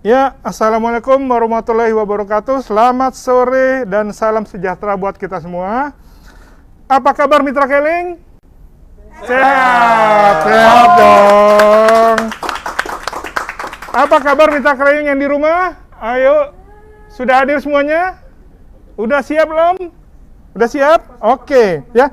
Ya, Assalamualaikum warahmatullahi wabarakatuh. Selamat sore dan salam sejahtera buat kita semua. Apa kabar Mitra Keling? Sehat, sehat dong. Apa kabar Mitra Keling yang di rumah? Ayo, sudah hadir semuanya? Udah siap belum? Udah siap? Oke, ya.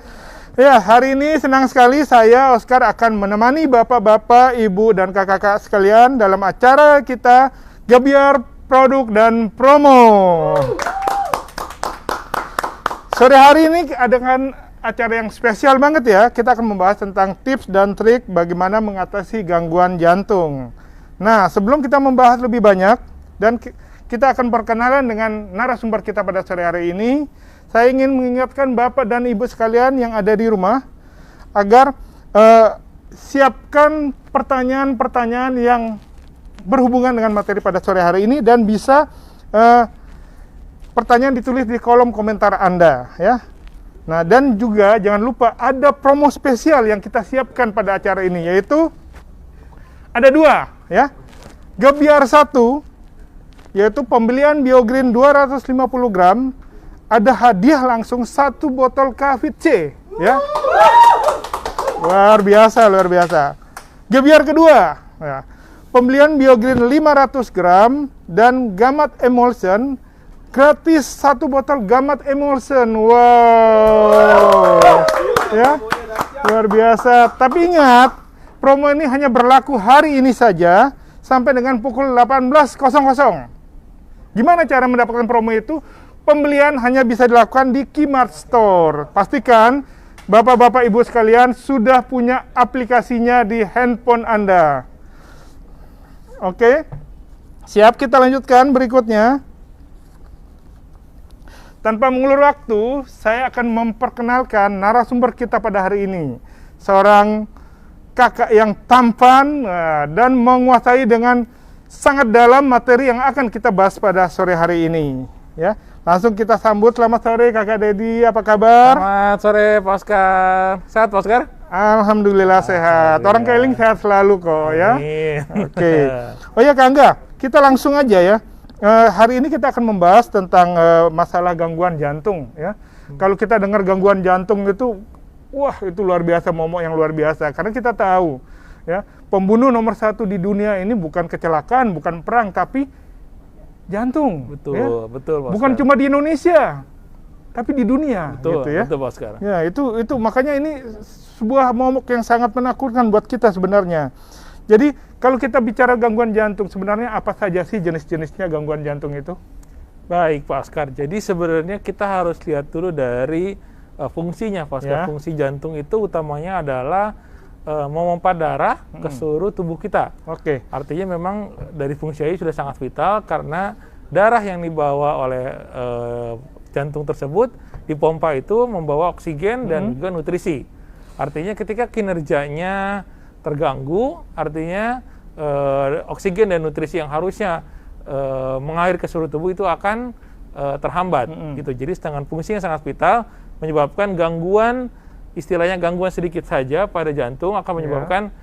Ya, hari ini senang sekali saya, Oscar, akan menemani bapak-bapak, ibu, dan kakak-kakak sekalian dalam acara kita Gebyar Produk dan Promo. Sore hari ini adakan acara yang spesial banget ya. Kita akan membahas tentang tips dan trik bagaimana mengatasi gangguan jantung. Nah, sebelum kita membahas lebih banyak dan kita akan perkenalan dengan narasumber kita pada sore hari ini, saya ingin mengingatkan Bapak dan Ibu sekalian yang ada di rumah agar siapkan pertanyaan-pertanyaan yang berhubungan dengan materi pada sore hari ini dan bisa pertanyaan ditulis di kolom komentar Anda ya. Nah, dan juga jangan lupa ada promo spesial yang kita siapkan pada acara ini, yaitu ada dua ya. Gebyar 1 yaitu pembelian Biogreen 250 gram ada hadiah langsung 1 botol Kavit C ya. Luar biasa, luar biasa. Gebyar kedua ya. Pembelian Biogreen 500 gram dan Gamat Emulsion gratis 1 botol Gamat Emulsion. Wow. Ya. Luar biasa. Tapi ingat, promo ini hanya berlaku hari ini saja sampai dengan pukul 18.00. Gimana cara mendapatkan promo itu? Pembelian hanya bisa dilakukan di Kmart Store. Pastikan Bapak-bapak Ibu sekalian sudah punya aplikasinya di handphone Anda. Oke, siap, kita lanjutkan berikutnya. Tanpa mengulur waktu, saya akan memperkenalkan narasumber kita pada hari ini. Seorang kakak yang tampan dan menguasai dengan sangat dalam materi yang akan kita bahas pada sore hari ini. Ya, langsung kita sambut. Selamat sore Kakak Dedi, apa kabar? Selamat sore Pak Oscar. Sehat Pak Oscar? Alhamdulillah sehat. Orang Keling sehat selalu kok ya. Oke. Oh ya Kak Angga, kita langsung aja ya. Hari ini kita akan membahas tentang masalah gangguan jantung ya. Kalau kita dengar gangguan jantung itu, wah itu luar biasa, momok yang luar biasa. Karena kita tahu ya, pembunuh nomor 1 di dunia ini bukan kecelakaan, bukan perang, tapi jantung. Betul, ya? Betul Pak Bukan Oscar. cuma di Indonesia, tapi di dunia. Betul, gitu ya. betul Pak Oscar. Ya, itu makanya ini sebuah momok yang sangat menakutkan buat kita sebenarnya. Jadi, kalau kita bicara gangguan jantung, sebenarnya apa saja sih jenis-jenisnya gangguan jantung itu? Baik Pak Oscar, jadi sebenarnya kita harus lihat dulu dari fungsinya Pak Oscar. Ya. Fungsi jantung itu utamanya adalah memompa darah ke seluruh tubuh kita. Oke. Artinya memang dari fungsi ini sudah sangat vital karena darah yang dibawa oleh jantung tersebut dipompa itu membawa oksigen dan juga nutrisi. Artinya ketika kinerjanya terganggu, artinya oksigen dan nutrisi yang harusnya mengalir ke seluruh tubuh itu akan terhambat. Gitu. Jadi dengan fungsi yang sangat vital menyebabkan gangguan, istilahnya gangguan sedikit saja pada jantung akan menyebabkan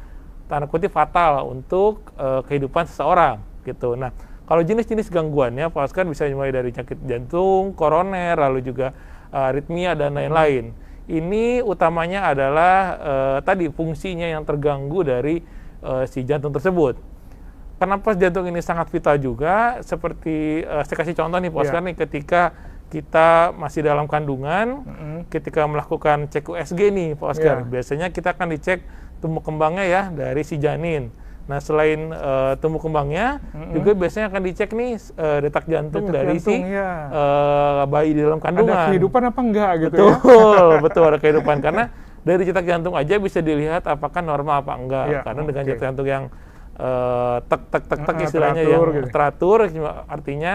tanda kutip fatal untuk kehidupan seseorang. Gitu. Nah, kalau jenis-jenis gangguannya, Pak Oscar bisa mulai dari sakit jantung, koroner, lalu juga aritmia dan lain-lain. Ini utamanya adalah tadi fungsinya yang terganggu dari si jantung tersebut. Kenapa jantung ini sangat vital juga? Seperti saya kasih contoh nih Pak Oscar nih, ketika kita masih dalam kandungan, ketika melakukan cek USG nih Pak Oscar, biasanya kita akan dicek tumbuh kembangnya ya dari si janin. Nah, selain tumbuh kembangnya, juga biasanya akan dicek nih detak jantung dari si bayi di dalam kandungan. Ada kehidupan apa enggak gitu betul, ya? Betul, betul ada kehidupan. Karena dari detak jantung aja bisa dilihat apakah normal apa enggak. Karena dengan detak jantung yang tek istilahnya teratur, yang gitu. teratur, artinya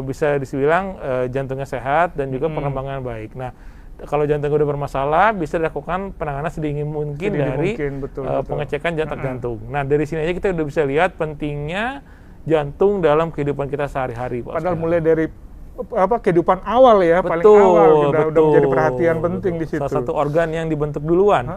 bisa dibilang jantungnya sehat dan juga pengembangan baik. Nah, kalau jantung udah bermasalah, bisa dilakukan penanganan sedini mungkin dari betul. pengecekan detak jantung. Nah, dari sini aja kita udah bisa lihat pentingnya jantung dalam kehidupan kita sehari-hari. Padahal mulai dari kehidupan awal ya, paling awal udah menjadi perhatian penting di situ. Salah satu organ yang dibentuk duluan,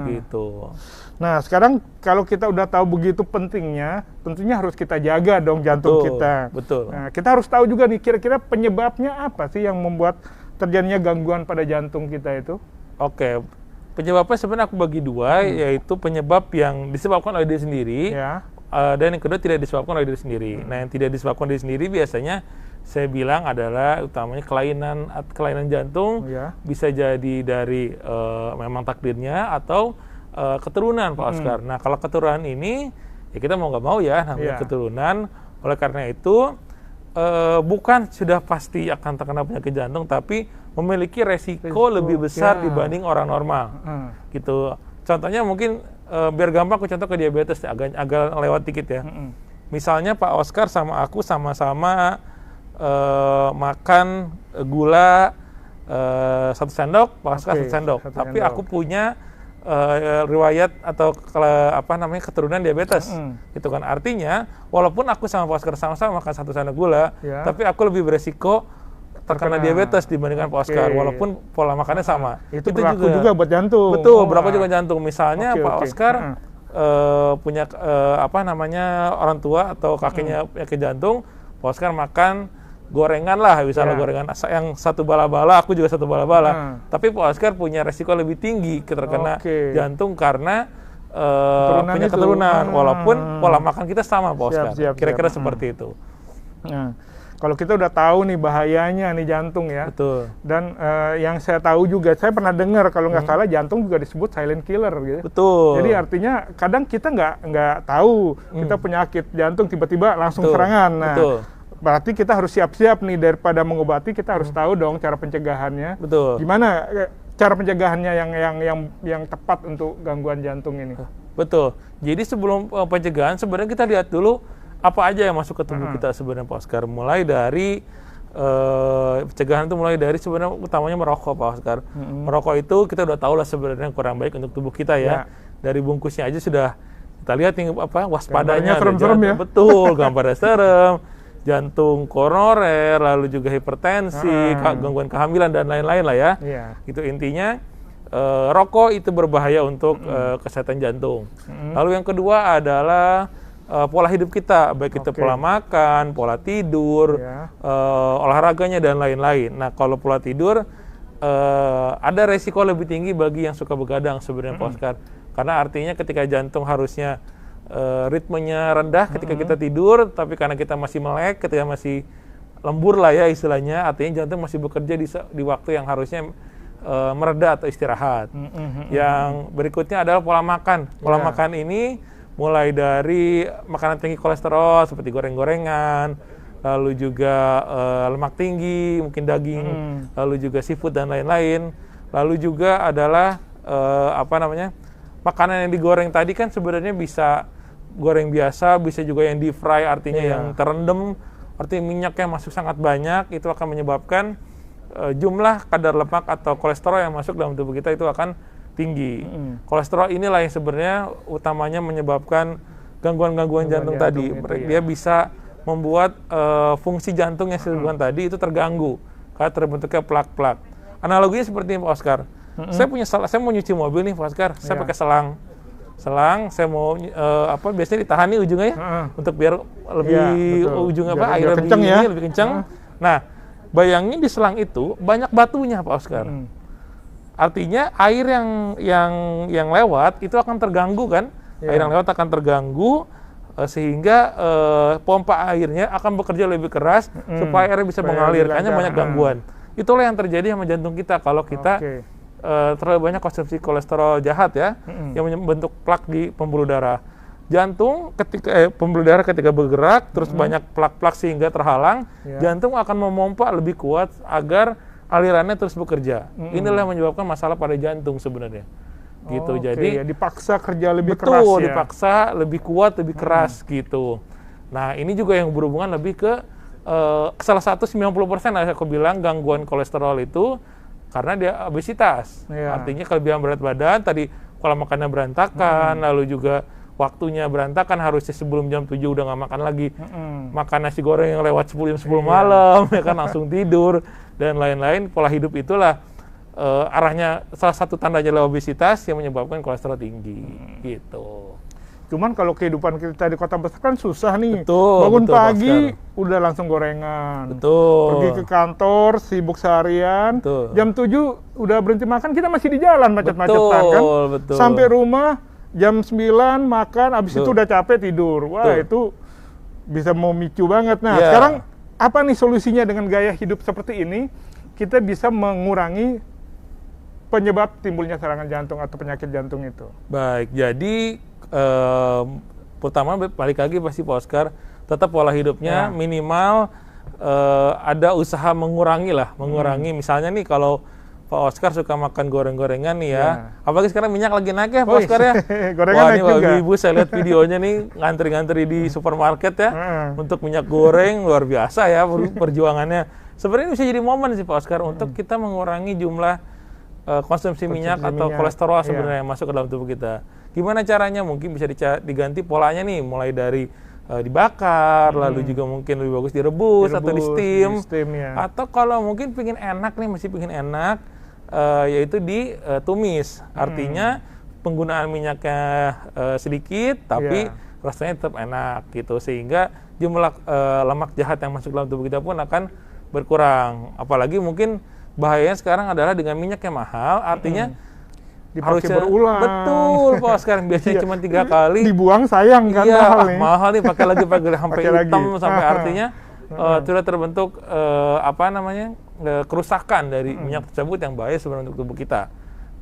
gitu. Nah, sekarang kalau kita udah tahu begitu pentingnya, tentunya harus kita jaga dong jantung kita. Betul. Nah, kita harus tahu juga nih kira-kira penyebabnya apa sih yang membuat terjadinya gangguan pada jantung kita itu? Oke, penyebabnya sebenarnya aku bagi dua, yaitu penyebab yang disebabkan oleh diri sendiri, dan yang kedua tidak disebabkan oleh diri sendiri. Nah, yang tidak disebabkan diri sendiri biasanya saya bilang adalah utamanya kelainan jantung, bisa jadi dari memang takdirnya atau keturunan, Pak Oscar. Nah, kalau keturunan ini ya kita mau nggak mau ya namanya keturunan. Oleh karena itu bukan sudah pasti akan terkena penyakit jantung, tapi memiliki resiko lebih besar dibanding orang normal. Gitu. Contohnya mungkin biar gampang aku contoh ke diabetes, agak lewat dikit ya. Misalnya Pak Oscar sama aku sama-sama makan gula 1 sendok, Pak Oscar 1 sendok. Tapi aku punya riwayat atau keturunan diabetes, gitu kan. Artinya walaupun aku sama Pak Oscar sama-sama makan 1 sendok gula, tapi aku lebih beresiko terkena diabetes dibandingkan Pak Oscar, walaupun pola makannya sama. Itu berlaku juga buat jantung. Betul, berlaku juga jantung. Misalnya Pak Oscar punya orang tua atau kakeknya penyakit jantung, Pak Oscar makan gorengan lah, misalnya gorengan yang 1 bala-bala, aku juga 1 bala-bala. Tapi Pak Oscar punya resiko lebih tinggi terkena jantung karena punya keturunan, walaupun pola makan kita sama, Pak Oscar. Kira-kira seperti itu. Nah, kalau kita udah tahu nih bahayanya nih jantung ya. Betul. Dan yang saya tahu juga, saya pernah dengar kalau nggak salah jantung juga disebut silent killer gitu. Betul. Jadi artinya kadang kita nggak tahu kita penyakit jantung tiba-tiba langsung serangan. Nah, berarti kita harus siap-siap nih, daripada mengobati kita harus tahu dong cara pencegahannya. Betul. Gimana cara pencegahannya yang tepat untuk gangguan jantung ini? Betul. Jadi sebelum pencegahan sebenarnya kita lihat dulu apa aja yang masuk ke tubuh kita sebenarnya, Pak Oscar. Mulai dari pencegahan itu mulai dari sebenarnya utamanya merokok, Pak Oscar. Merokok itu kita udah tahu lah sebenarnya kurang baik untuk tubuh kita ya. Dari bungkusnya aja sudah kita lihat nih waspadanya. Serem-serem ya. Betul, gambarnya serem. Jantung koroner, lalu juga hipertensi, gangguan kehamilan dan lain-lain lah ya. Itu intinya rokok itu berbahaya untuk kesehatan jantung. Lalu yang kedua adalah pola hidup kita, baik itu pola makan, pola tidur, olahraganya dan lain-lain. Nah, kalau pola tidur ada resiko lebih tinggi bagi yang suka begadang sebenarnya, Pak Oscar. Karena artinya ketika jantung harusnya ritmenya rendah ketika kita tidur, tapi karena kita masih melek, ketika masih lembur lah ya istilahnya, artinya jantung masih bekerja di waktu yang harusnya mereda atau istirahat. Yang berikutnya adalah pola makan. Pola makan ini mulai dari makanan tinggi kolesterol seperti goreng-gorengan, lalu juga lemak tinggi, mungkin daging, lalu juga seafood dan lain-lain. Lalu juga adalah makanan yang digoreng tadi kan sebenarnya bisa goreng biasa, bisa juga yang deep fry, artinya yang terendam, artinya minyaknya masuk sangat banyak, itu akan menyebabkan jumlah kadar lemak atau kolesterol yang masuk dalam tubuh kita itu akan tinggi. Kolesterol inilah yang sebenarnya utamanya menyebabkan gangguan-gangguan jantung tadi. Dia bisa membuat fungsi jantung yang saya sebutkan tadi itu terganggu karena terbentuknya plak-plak. Analoginya seperti ini, Pak Oscar. Saya mau nyuci mobil nih, Pak Oscar. Saya pakai selang, saya mau biasanya ditahan nih ujungnya ya, untuk biar lebih ujungnya airnya lebih kencang. Nah, bayangin di selang itu banyak batunya, Pak Oscar. Artinya air yang lewat itu akan terganggu kan? Air yang lewat akan terganggu sehingga pompa airnya akan bekerja lebih keras supaya airnya bisa mengalir. Hanya banyak gangguan. Itulah yang terjadi sama jantung kita kalau kita terlalu banyak konsumsi kolesterol jahat ya, yang membentuk plak di pembuluh darah. Jantung pembuluh darah ketika bergerak terus banyak plak-plak sehingga terhalang, jantung akan memompa lebih kuat agar alirannya terus bekerja. Inilah yang menyebabkan masalah pada jantung sebenarnya. Gitu. Jadi dipaksa kerja lebih keras ya. Betul, dipaksa lebih kuat, lebih keras gitu. Nah, ini juga yang berhubungan lebih ke salah satu 90% aku bilang gangguan kolesterol itu karena dia obesitas. Artinya kelebihan berat badan, tadi pola makannya berantakan, lalu juga waktunya berantakan, harusnya sebelum jam 7 udah nggak makan lagi. Makan nasi goreng yang lewat 10 jam 10 malam, ya kan langsung tidur, dan lain-lain. Pola hidup itulah arahnya, salah satu tandanya adalah obesitas yang menyebabkan kolesterol tinggi, gitu. Cuman kalau kehidupan kita di kota besar kan susah nih. Betul, Bangun betul, pagi, Oscar. udah langsung gorengan. Betul. Pergi ke kantor, sibuk seharian. Betul. Jam 7 udah berhenti makan, kita masih di jalan macet-macetan kan. Betul. Sampai rumah, jam 9 makan, habis itu udah capek tidur. Wah, itu bisa memicu banget. Nah, sekarang apa nih solusinya dengan gaya hidup seperti ini? Kita bisa mengurangi penyebab timbulnya serangan jantung atau penyakit jantung itu. Baik, jadi pertama balik lagi pasti Pak Oscar, tetap pola hidupnya minimal ada usaha mengurangi misalnya nih kalau Pak Oscar suka makan goreng-gorengan nih ya, apalagi sekarang minyak lagi naik ya Pak Oscar ya. Gorengan Wah, naik ini juga. ibu saya lihat videonya nih ngantri-ngantri di supermarket ya untuk minyak goreng, luar biasa ya perjuangannya. Sebenarnya bisa jadi momen sih Pak Oscar untuk kita mengurangi jumlah konsumsi minyak atau kolesterol sebenarnya yang masuk ke dalam tubuh kita. Gimana caranya? Mungkin bisa diganti polanya nih, mulai dari dibakar, lalu juga mungkin lebih bagus direbus atau di steam ya. Atau kalau mungkin pengen enak nih, masih pengen enak, yaitu ditumis. Artinya penggunaan minyaknya sedikit, tapi rasanya tetap enak gitu, sehingga jumlah lemak jahat yang masuk dalam tubuh kita pun akan berkurang. Apalagi mungkin bahayanya sekarang adalah dengan minyak yang mahal, artinya dipakai berulang. Betul, Pak Oscar. Biasanya cuma 3 kali. Dibuang sayang kan, mahal nih, pakai lagi sampai hitam, sampai artinya sudah terbentuk kerusakan dari minyak tersebut yang bahaya sebenarnya untuk tubuh kita.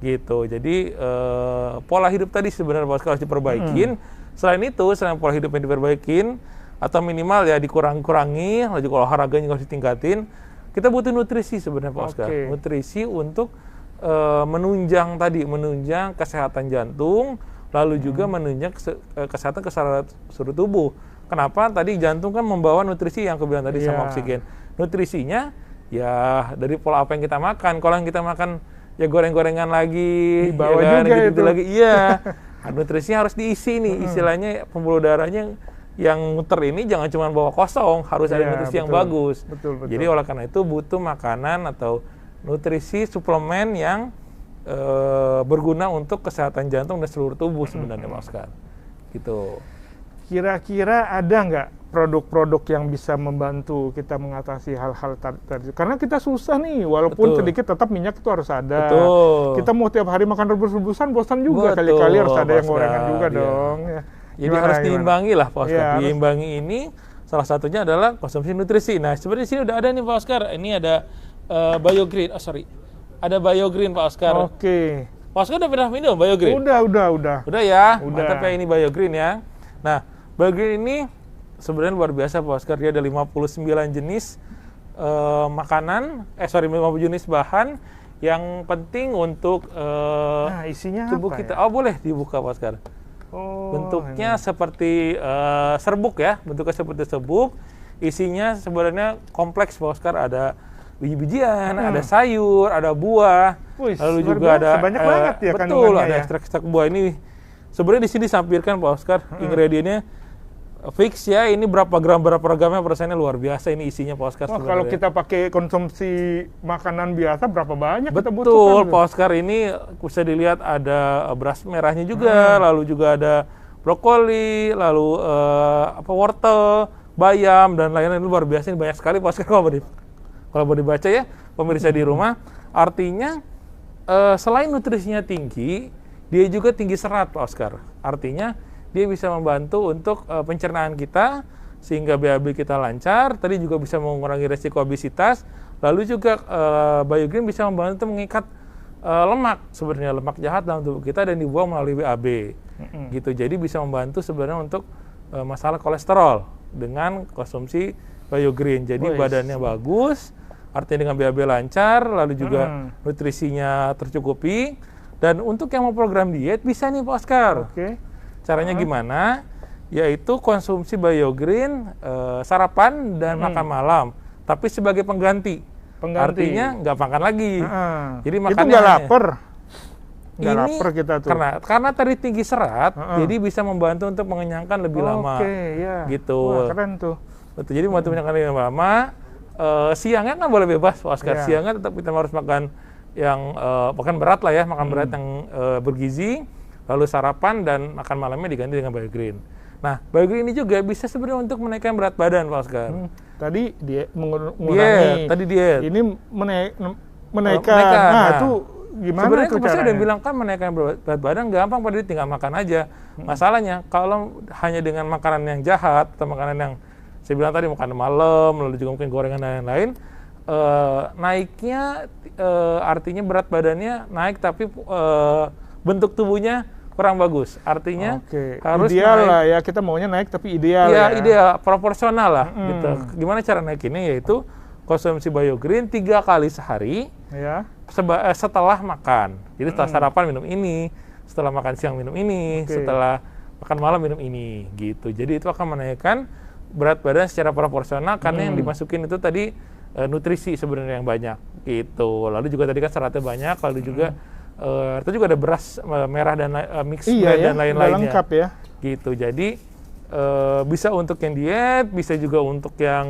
Gitu. Jadi pola hidup tadi sebenarnya Pak Oscar harus diperbaikin. Selain itu, selain pola hidup yang diperbaikin atau minimal ya dikurangi, lalu juga olahraganya juga harus ditingkatin. Kita butuh nutrisi sebenarnya Pak Oscar. Nutrisi untuk menunjang kesehatan jantung, lalu juga menunjang kesehatan seluruh tubuh. Kenapa? Tadi jantung kan membawa nutrisi yang aku bilang tadi sama oksigen. Nutrisinya ya dari pola apa yang kita makan. Kalau yang kita makan ya goreng-gorengan lagi, dibawa ya kan, juga gitu lagi. Iya. Nutrisinya harus diisi nih, istilahnya pembuluh darahnya yang muter ini jangan cuma bawa kosong, harus ada nutrisi yang bagus. Betul. Jadi oleh karena itu butuh makanan atau nutrisi suplemen yang berguna untuk kesehatan jantung dan seluruh tubuh sebenarnya Pak Oscar. Gitu. Kira-kira ada nggak produk-produk yang bisa membantu kita mengatasi hal-hal tadi? Karena kita susah nih, walaupun sedikit tetap minyak itu harus ada. Kita mau tiap hari makan rebus-rebusan, bosan juga. Kali-kali harus ada yang gorengan juga dong. Ya. Jadi harus diimbangi lah Pak Oscar. Diimbangi ini salah satunya adalah konsumsi nutrisi. Nah sebenarnya di sini udah ada nih Pak Oscar. Ini ada BioGreen, ada BioGreen Pak Oscar. Pak Oscar udah pernah minum BioGreen? Udah ya, mantap ya ini BioGreen ya. Nah, BioGreen ini sebenarnya luar biasa Pak Oscar, dia ada 59 jenis 50 jenis bahan yang penting untuk isinya tubuh apa kita. Ya? Boleh dibuka Pak Oscar. Bentuknya seperti serbuk ya, bentuknya seperti serbuk. Isinya sebenarnya kompleks Pak Oscar, ada biji-bijian, ada sayur, ada buah, lalu juga ada banyak banget ya betul, ada ekstrak-ekstrak buah ini. Sebenarnya di sini disampaikan Pak Oscar, ingredientnya fix ya, ini berapa gramnya persennya luar biasa ini isinya Pak Oscar. Kalau kita pakai konsumsi makanan biasa berapa banyak kita butuhkan? Betul Pak Oscar, ini bisa dilihat ada beras merahnya juga, lalu juga ada brokoli, lalu wortel, bayam dan lain-lain, luar biasa, ini banyak sekali Pak Oscar kalau mau dibaca ya pemirsa di rumah. Artinya selain nutrisinya tinggi, dia juga tinggi serat Pak Oscar. Artinya dia bisa membantu untuk pencernaan kita sehingga BAB kita lancar. Tadi juga bisa mengurangi resiko obesitas. Lalu juga BioGreen bisa membantu mengikat lemak, sebenarnya lemak jahat dalam tubuh kita dan dibuang melalui BAB. Gitu. Jadi bisa membantu sebenarnya untuk masalah kolesterol dengan konsumsi BioGreen. Jadi badannya bagus, artinya dengan BAB lancar, lalu juga nutrisinya tercukupi. Dan untuk yang mau program diet bisa nih Pak Oscar. Caranya gimana? Yaitu konsumsi BioGreen sarapan dan makan malam, tapi sebagai pengganti. Artinya nggak makan lagi. Jadi makannya itu nggak lapar. Nggak lapar kita tuh. Karena tadi tinggi serat, jadi bisa membantu untuk mengenyangkan lebih lama. Ya. Gitu. Wah, keren tuh. Betul. Jadi membantu mengenyangkan lebih lama. Siangnya kan boleh bebas, Pak Oscar. Siangnya tetap kita harus makan yang makan berat lah ya, makan berat yang bergizi, lalu sarapan dan makan malamnya diganti dengan BioGreen. Nah, BioGreen ini juga bisa sebenarnya untuk menaikkan berat badan, Pak Oscar. Tadi dia mengurangi. Tadi diet. Ini menaikkan. Nah, itu gimana sebenarnya tuh saya caranya? udah bilang kan menaikkan berat badan gampang, pada tinggal makan aja. Masalahnya kalau hanya dengan makanan yang jahat atau makanan yang saya bilang tadi makan malam, lalu juga mungkin gorengan dan lain-lain, naiknya artinya berat badannya naik tapi bentuk tubuhnya kurang bagus. Artinya harus ideal naik, lah ya, kita maunya naik tapi ideal ya. Ideal, proporsional lah gitu. Gimana cara naikinnya? Yaitu konsumsi BioGreen 3 kali sehari Ya. setelah makan. Jadi setelah sarapan minum ini, setelah makan siang minum ini, setelah makan malam minum ini gitu. Jadi itu akan menaikkan berat badan secara proporsional karena yang dimasukin itu tadi nutrisi sebenarnya yang banyak gitu. Lalu juga tadi kan seratnya banyak, lalu juga itu juga ada beras merah dan mix bread dan lain-lainnya. Lengkap ya. Gitu. Jadi bisa untuk yang diet, bisa juga untuk yang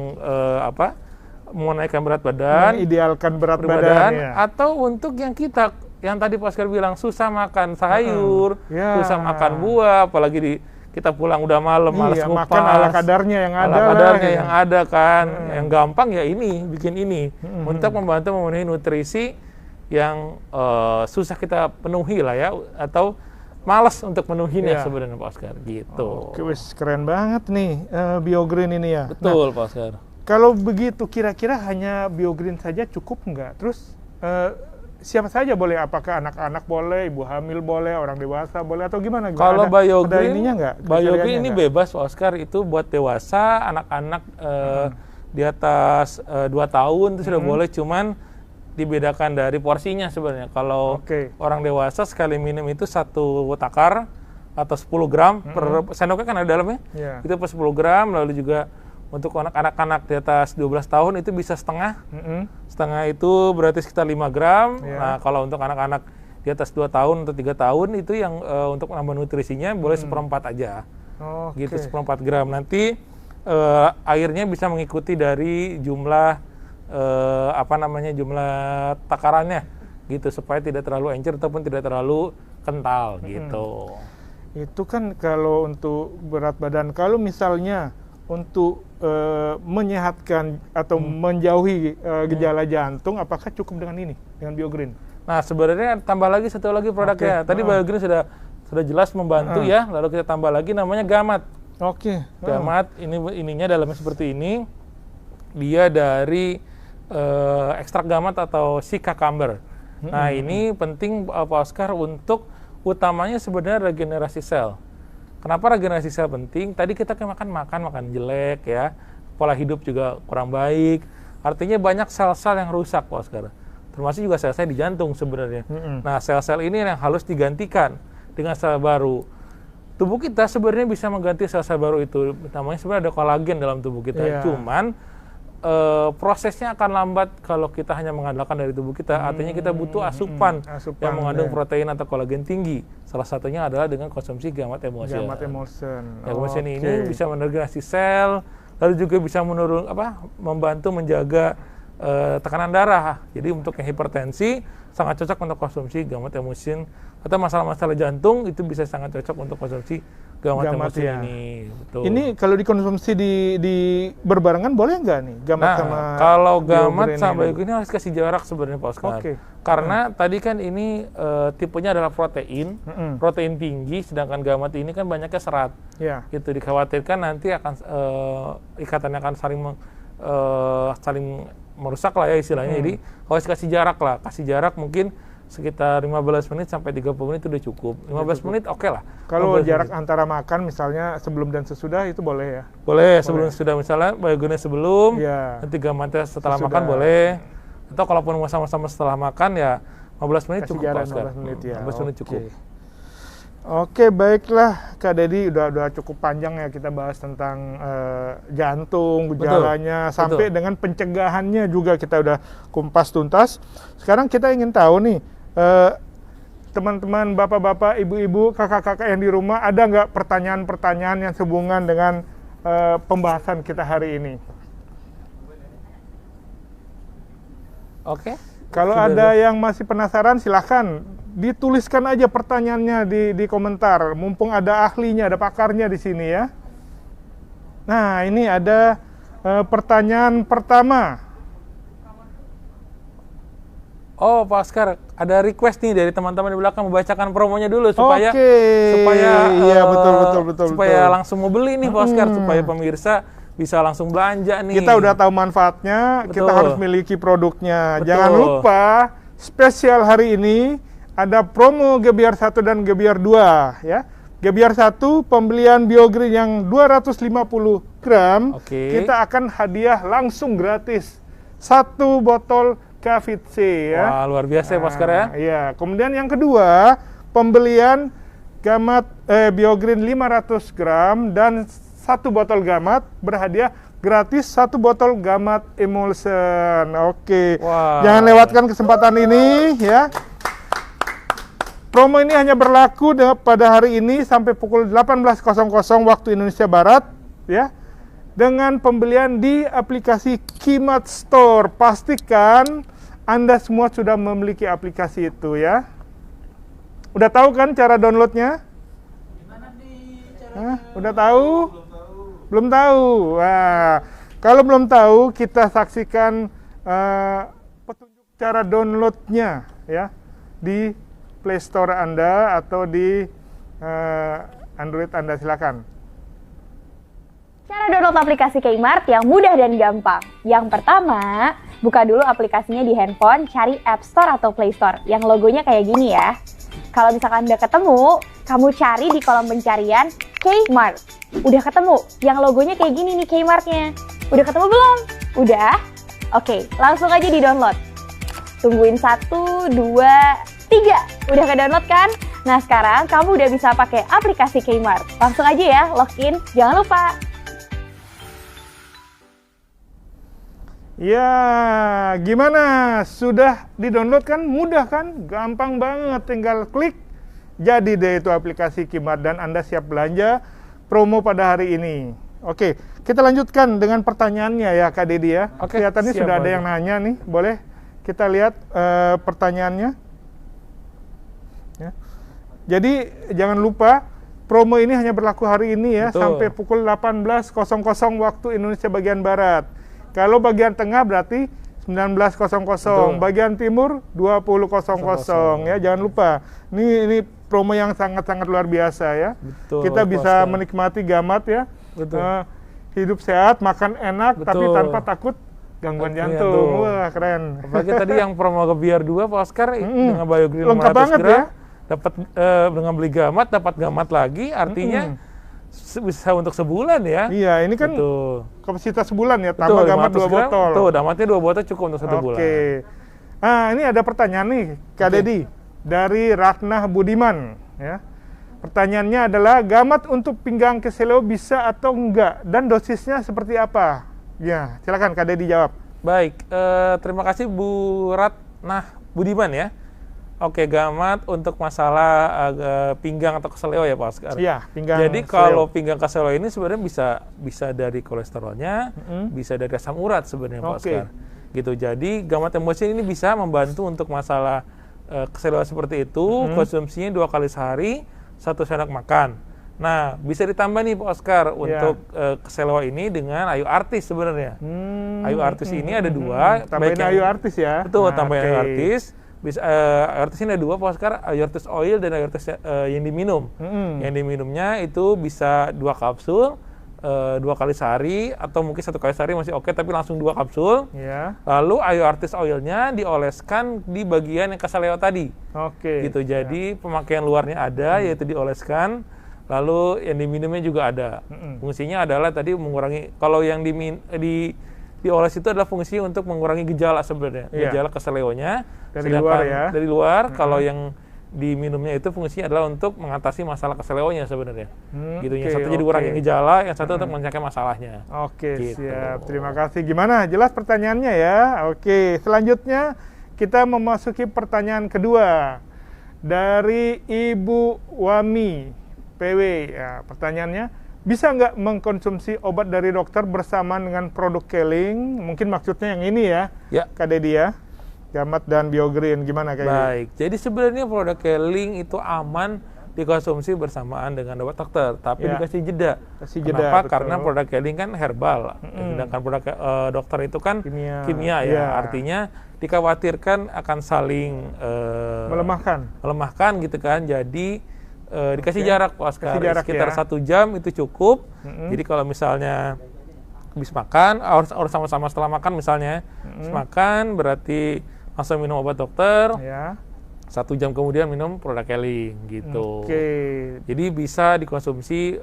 menaikkan berat badan, idealkan berat badan ya. Atau untuk yang kita yang tadi Pak Oscar bilang susah makan sayur, susah makan buah, apalagi kita pulang udah malam malas ngupas. Makan ala kadarnya yang ada. Ala kadarnya yang ada kan, yang gampang ya ini, bikin ini untuk membantu memenuhi nutrisi yang susah kita penuhi lah ya, atau malas untuk penuhinya sebenarnya Pak Oscar gitu. Oke, wis keren banget nih BioGreen ini ya. Betul Pak Oscar. Kalau begitu kira-kira hanya BioGreen saja cukup nggak? Terus siapa saja boleh? Apakah anak-anak boleh, ibu hamil boleh, orang dewasa boleh, atau gimana? Kalau BioGreen, BioGreen ini bebas Pak Oscar, itu buat dewasa, anak-anak di atas 2 tahun itu sudah boleh, cuman dibedakan dari porsinya sebenarnya. Kalau orang dewasa sekali minum itu 1 takar atau 10 gram per sendoknya kan ada dalamnya, itu per 10 gram, lalu juga untuk anak-anak di atas 12 tahun itu bisa setengah. Setengah itu berarti sekitar 5 gram. Nah, kalau untuk anak-anak di atas 2 tahun atau 3 tahun itu yang untuk menambah nutrisinya boleh 1/4 aja. Gitu, 1/4 gram. Nanti airnya bisa mengikuti dari jumlah jumlah takarannya gitu, supaya tidak terlalu encer ataupun tidak terlalu kental gitu. Itu kan kalau untuk berat badan. Kalau misalnya untuk menyehatkan atau menjauhi gejala jantung, apakah cukup dengan ini, dengan BioGreen? Nah, sebenarnya tambah lagi satu lagi produknya. Tadi BioGreen sudah jelas membantu ya. Lalu kita tambah lagi namanya Gamat. Gamat ininya dalamnya seperti ini. Dia dari ekstrak gamat atau si cucumber. Nah, ini penting Pak Oscar untuk utamanya sebenarnya regenerasi sel. Kenapa regenerasi sel penting? Tadi kita makan jelek ya, pola hidup juga kurang baik. Artinya banyak sel-sel yang rusak Pak Oscar. Termasuk juga sel-sel di jantung sebenarnya. Nah, sel-sel ini yang harus digantikan dengan sel baru. Tubuh kita sebenarnya bisa mengganti sel-sel baru itu. Namanya sebenarnya ada kolagen dalam tubuh kita. Cuman prosesnya akan lambat kalau kita hanya mengandalkan dari tubuh kita. Artinya kita butuh asupan yang mengandung protein atau kolagen tinggi. Salah satunya adalah dengan konsumsi Gamat Emulsion. Emulsion ini bisa meregenerasi sel, lalu juga bisa membantu menjaga tekanan darah. Jadi untuk yang hipertensi sangat cocok untuk konsumsi Gamat Emulsion, atau masalah-masalah jantung itu bisa sangat cocok untuk konsumsi Gamat Emulsion ini. Betul. Ini kalau dikonsumsi di berbarengan boleh nggak nih Gamat sama kalau Gamat sama BioGreen ini harus kasih jarak sebenarnya Pak Oscar. Karena tadi kan ini tipenya adalah protein, protein tinggi, sedangkan Gamat ini kan banyaknya serat. Gitu dikhawatirkan nanti akan ikatannya akan saling merusak lah ya istilahnya. Jadi harus kasih jarak mungkin sekitar 15 menit sampai 30 menit itu udah cukup. 15 menit oke lah. Kalau jarak antara makan misalnya sebelum dan sesudah itu boleh ya? Boleh, sebelum sudah misalnya BioGreen sebelum, nanti Gamatnya setelah makan boleh. Atau kalaupun mau sama-sama setelah makan ya 15 menit cukup. 15 menit ya. 15 menit cukup. Oke, baiklah Kak Dedi, udah cukup panjang ya kita bahas tentang jantung, gejalanya, sampai dengan pencegahannya juga kita udah kumpas tuntas. Sekarang kita ingin tahu nih, teman-teman, bapak-bapak, ibu-ibu, kakak-kakak yang di rumah, ada nggak pertanyaan-pertanyaan yang sehubungan dengan pembahasan kita hari ini? Oke. Kalau ada yang masih penasaran, silahkan dituliskan aja pertanyaannya di komentar. Mumpung ada ahlinya, ada pakarnya di sini ya. Nah, ini ada pertanyaan pertama. Oh, Pak Oscar, ada request nih dari teman-teman di belakang membacakan promonya dulu supaya iya, betul. supaya langsung mau beli nih Pak Oscar, supaya pemirsa bisa langsung belanja nih. Kita udah tahu manfaatnya, Betul. kita harus miliki produknya. Betul. Jangan lupa spesial hari ini ada promo Gebiar 1 dan Gebiar 2 ya. Gebiar 1 pembelian BioGreen yang 250 gram, Oke. kita akan hadiah langsung gratis 1 botol Kavit C ya. Wah, luar biasa ya Pak Oscar ya. Iya, kemudian yang kedua, pembelian Gamat BioGreen 500 gram dan 1 botol Gamat berhadiah gratis 1 botol Gamat Emulsion. Oke. Wah. Jangan lewatkan kesempatan ini ya. Promo ini hanya berlaku pada hari ini sampai pukul 18.00 waktu Indonesia Barat ya. Dengan pembelian di aplikasi Kimat Store. Pastikan Anda semua sudah memiliki aplikasi itu ya. Udah tahu kan cara downloadnya? Gimana nih caranya? Udah tahu? Belum tahu. Belum tahu. Nah, kalau belum tahu, kita saksikan petunjuk cara downloadnya ya di Play Store Anda atau di Android Anda, silakan. Cara download aplikasi Kmart yang mudah dan gampang. Yang pertama, buka dulu aplikasinya di handphone, cari App Store atau Play Store yang logonya kayak gini ya. Kalau misalkan udah ketemu, kamu cari di kolom pencarian Kmart. Udah ketemu, yang logonya kayak gini nih Kmart-nya. Udah ketemu belum? Udah? Oke, langsung aja di-download. Tungguin 1, 2, 3. Udah ke-download kan? Nah, sekarang kamu udah bisa pakai aplikasi Kmart. Langsung aja ya, login. Jangan lupa. Ya, gimana? Sudah di-download kan? Mudah kan? Gampang banget, tinggal klik. Jadi deh itu aplikasi Kmart dan Anda siap belanja promo pada hari ini. Oke, kita lanjutkan dengan pertanyaannya ya Kak Dedi ya. Oke, Kelihatannya siap, sudah ada Pak. yang nanya nih, boleh kita lihat pertanyaannya. Ya. Jadi jangan lupa promo ini hanya berlaku hari ini ya, Betul. sampai pukul 18.00 waktu Indonesia bagian Barat. Kalau bagian tengah berarti 19.00, Betul. bagian timur 20.00 ya. Jangan lupa. Ini promo yang sangat-sangat luar biasa ya. Betul, Kita Pak bisa Oscar. menikmati Gamat ya. Betul. Hidup sehat, makan enak, tapi Betul. tanpa takut gangguan Jantung. jantung. Wah, keren. Apalagi tadi yang promo Gebiar 2 Pak Oscar dengan BioGreen Lengkap 500 banget gram, ya. dapat dengan beli Gamat dapat Gamat lagi, artinya bisa untuk sebulan ya. Iya, ini kan Betul. kapasitas sebulan ya, tambah Gamat 2 500 gram, botol. Tuh, Gamatnya 2 botol cukup untuk 1 bulan. Oke. Nah, ini ada pertanyaan nih, Kak Oke. Dedi, dari Ratnah Budiman. Ya. Pertanyaannya adalah, Gamat untuk pinggang keseleo bisa atau enggak? Dan dosisnya seperti apa? Ya, silakan Kak Dedi jawab. Baik, terima kasih Bu Ratnah Budiman ya. Oke, Gamat untuk masalah pinggang atau keseleo ya Pak Oscar. Iya, pinggang Jadi keseleo. kalau pinggang keseleo ini sebenarnya bisa dari kolesterolnya, bisa dari asam urat sebenarnya Pak Oke. Oscar. Gitu. Jadi Gamat Emulsion ini bisa membantu untuk masalah keseleo seperti itu, konsumsinya 2 kali sehari, 1 sendok makan. Nah, bisa ditambah nih Pak Oscar untuk keseleo ini dengan Ayu Artis sebenarnya. Ayu Artis ini ada 2. Tambahin baik yang- Ayu Artis ya. Betul, Nah, tambahin oke. Ayu Artis. Bisa Ayu Artis ini ada 2 Pak Oscar, Ayu Artis Oil dan Ayu Artis yang diminum. Yang diminumnya itu bisa 2 kapsul, 2 kali sehari, atau mungkin 1 kali sehari masih oke, tapi langsung 2 kapsul. Ya. Lalu Ayu Artis Oilnya dioleskan di bagian yang keseleo tadi. Oke. Gitu, jadi pemakaian luarnya ada, yaitu dioleskan. Lalu yang diminumnya juga ada. Fungsinya adalah tadi mengurangi, kalau yang dioles itu adalah fungsi untuk mengurangi gejala sebenarnya, Iya. gejala keseleonya. Dari Sedangkan luar ya. Dari luar, kalau yang diminumnya itu fungsinya adalah untuk mengatasi masalah keseleonya sebenarnya. Gitu, yang oke, satu jadi oke. kurangi gejala, yang satu untuk menyelesaikan masalahnya. Oke, Gitu. siap. Terima kasih. Gimana? Jelas pertanyaannya ya? Oke, selanjutnya kita memasuki pertanyaan kedua. dari Ibu Wami PW. Ya, pertanyaannya, bisa nggak mengkonsumsi obat dari dokter bersamaan dengan produk Keling? Mungkin maksudnya yang ini ya, Ya. Kak Dedi ya. Gamat dan Biogreen, gimana kayak Baik, jadi sebenarnya produk Keling itu aman dikonsumsi bersamaan dengan obat dokter, tapi Ya. dikasih jeda. Kasih jeda, Kenapa? betul. Karena produk Keling kan herbal, sedangkan produk dokter itu kan Kimia. ya. Ya. Artinya dikhawatirkan akan saling melemahkan gitu kan. Jadi dikasih jarak Pak Oscar, Kasih jarak, sekitar ya. 1 jam itu cukup. Jadi kalau misalnya habis makan, harus sama-sama setelah makan misalnya, habis makan berarti langsung minum obat dokter. Ya. 1 jam kemudian minum produk Keling gitu. Oke. Jadi bisa dikonsumsi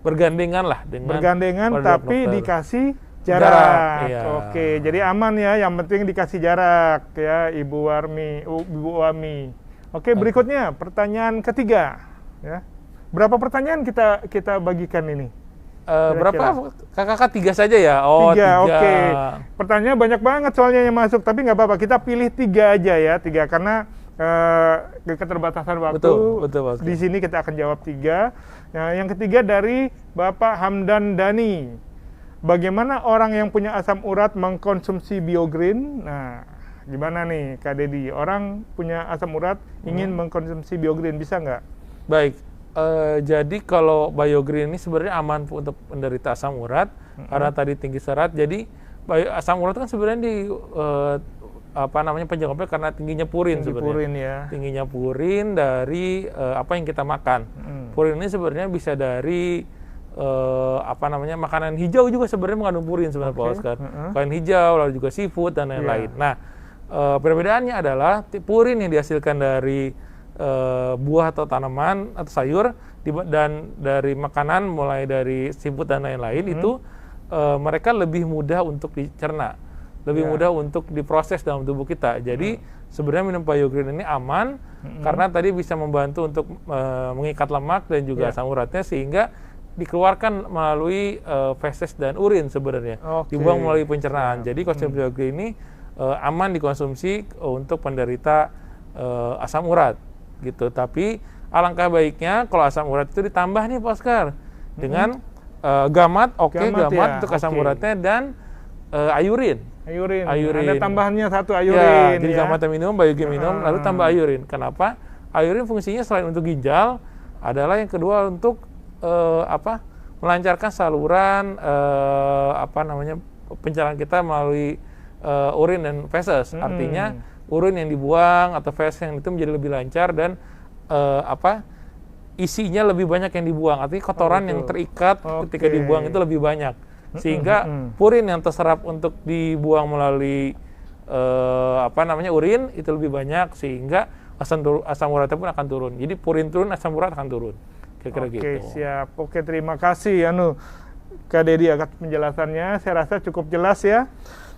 bergandengan lah dengan Bergandengan produk tapi dokter. dikasih Jarak, jarak. iya. Oke, jadi aman ya, yang penting dikasih jarak ya Ibu Wami. Oke, berikutnya pertanyaan ketiga ya. Berapa pertanyaan kita bagikan ini? Berapa? Kakak 3 saja ya? Oh, 3. Oke. Pertanyaannya banyak banget soalnya yang masuk, tapi nggak apa-apa. Kita pilih 3 aja ya, 3 karena keterbatasan waktu. Betul, Pak. Di sini kita akan jawab 3. Nah, yang ketiga dari Bapak Hamdan Dani. Bagaimana orang yang punya asam urat mengkonsumsi Biogreen? Nah, gimana nih Kak Dedi? Orang punya asam urat ingin mengkonsumsi Biogreen, bisa nggak? Baik. Jadi kalau Biogreen ini sebenarnya aman untuk penderita asam urat karena tadi tinggi serat. Jadi asam urat kan sebenarnya penyebabnya karena tingginya purin sebenarnya. Purin ya. Tingginya purin dari apa yang kita makan. Purin ini sebenarnya bisa dari makanan hijau juga sebenarnya mengandung purin sebenarnya Pak Oscar. Makanan hijau, lalu juga seafood dan lain-lain. Nah, perbedaannya adalah purin yang dihasilkan dari buah atau tanaman atau sayur dan dari makanan mulai dari seafood dan lain-lain itu mereka lebih mudah untuk dicerna, lebih mudah untuk diproses dalam tubuh kita. Jadi sebenarnya minum Biogreen ini aman karena tadi bisa membantu untuk mengikat lemak dan juga asam uratnya sehingga dikeluarkan melalui feses dan urin sebenarnya, dibuang melalui pencernaan. Jadi konsumsi Biogreen ini aman dikonsumsi untuk penderita asam urat gitu. Tapi alangkah baiknya kalau asam urat itu ditambah nih Pak Oscar dengan gamat ya, untuk asam uratnya dan ayurin. Ada tambahannya 1 ayurin jadi ya. gamat minum, Biogreen minum, lalu tambah ayurin. Kenapa? Ayurin fungsinya selain untuk ginjal adalah yang kedua untuk melancarkan saluran pencernaan kita melalui urin dan feses. Artinya urin yang dibuang atau feses yang itu menjadi lebih lancar dan isinya lebih banyak yang dibuang. Artinya kotoran yang terikat ketika dibuang itu lebih banyak. Sehingga purin yang terserap untuk dibuang melalui urin itu lebih banyak sehingga asam uratnya pun akan turun. Jadi purin turun, asam urat akan turun. Kira-kira gitu. Siap. Oke, terima kasih Kak Dedi atas penjelasannya. Saya rasa cukup jelas ya.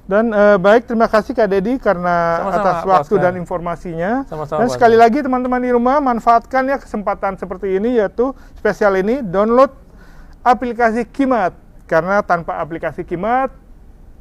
Dan baik, terima kasih Kak Dedi karena atas waktu dan informasinya. Dan sekali lagi teman-teman di rumah, manfaatkan ya kesempatan seperti ini, yaitu spesial ini, download aplikasi Kimat. Karena tanpa aplikasi Kimat,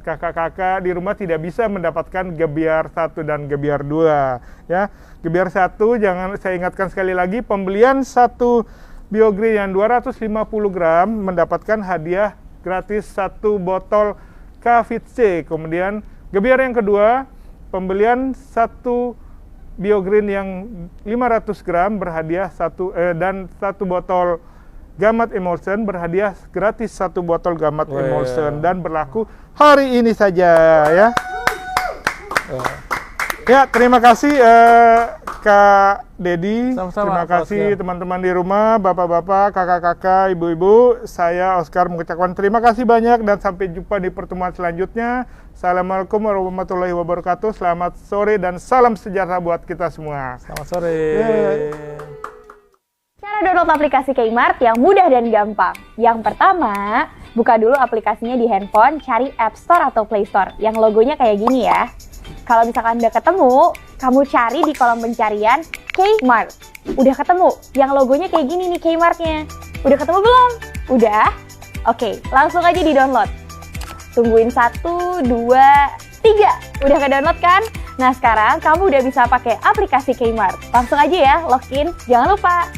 kakak-kakak di rumah tidak bisa mendapatkan Gebiar 1 dan Gebiar 2. Ya. Gebiar 1, jangan saya ingatkan sekali lagi, pembelian 1 Biogreen yang 250 gram mendapatkan hadiah gratis 1 botol Kavit C. Kemudian Gebiar yang kedua, pembelian 1 Biogreen yang 500 gram berhadiah 1 botol Gamat Emulsion, berhadiah gratis 1 botol Gamat Emulsion dan berlaku hari ini saja ya. Ya, terima kasih Kak Dedi. Terima kasih teman-teman di rumah, bapak-bapak, kakak-kakak, ibu-ibu. Saya Oscar mengucapkan terima kasih banyak dan sampai jumpa di pertemuan selanjutnya. Assalamualaikum warahmatullahi wabarakatuh. Selamat sore dan salam sejahtera buat kita semua. Selamat sore. Cara download aplikasi Kmart yang mudah dan gampang. Yang pertama, buka dulu aplikasinya di handphone, cari App Store atau Play Store yang logonya kayak gini ya. Kalau misalkan udah ketemu, kamu cari di kolom pencarian Kmart. Udah ketemu, yang logonya kayak gini nih Kmart-nya. Udah ketemu belum? Udah? Oke, langsung aja di-download. Tungguin 1, 2, 3. Udah ke-download kan? Nah, sekarang kamu udah bisa pakai aplikasi Kmart. Langsung aja ya, login. Jangan lupa.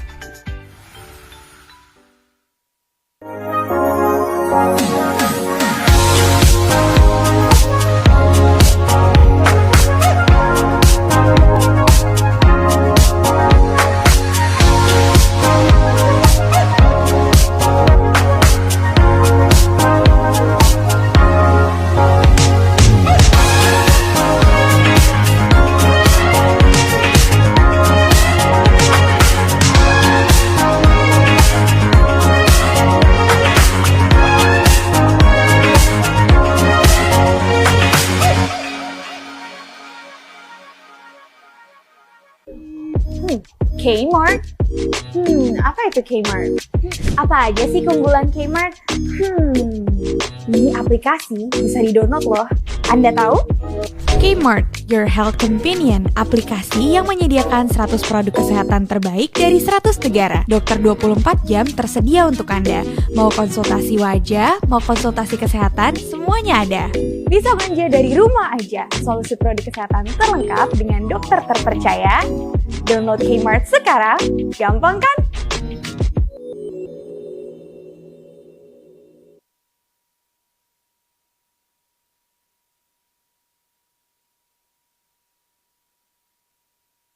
Kmart? Apa itu Kmart? Apa aja sih keunggulan Kmart? Ini aplikasi bisa di-download loh. Anda tahu? Kmart, your health convenient, aplikasi yang menyediakan 100 produk kesehatan terbaik dari 100 negara. Dokter 24 jam tersedia untuk Anda. Mau konsultasi wajah, mau konsultasi kesehatan, semuanya ada. Bisa belanja dari rumah aja. Solusi produk kesehatan terlengkap dengan dokter terpercaya. Download Kmart sekarang. Gampang kan?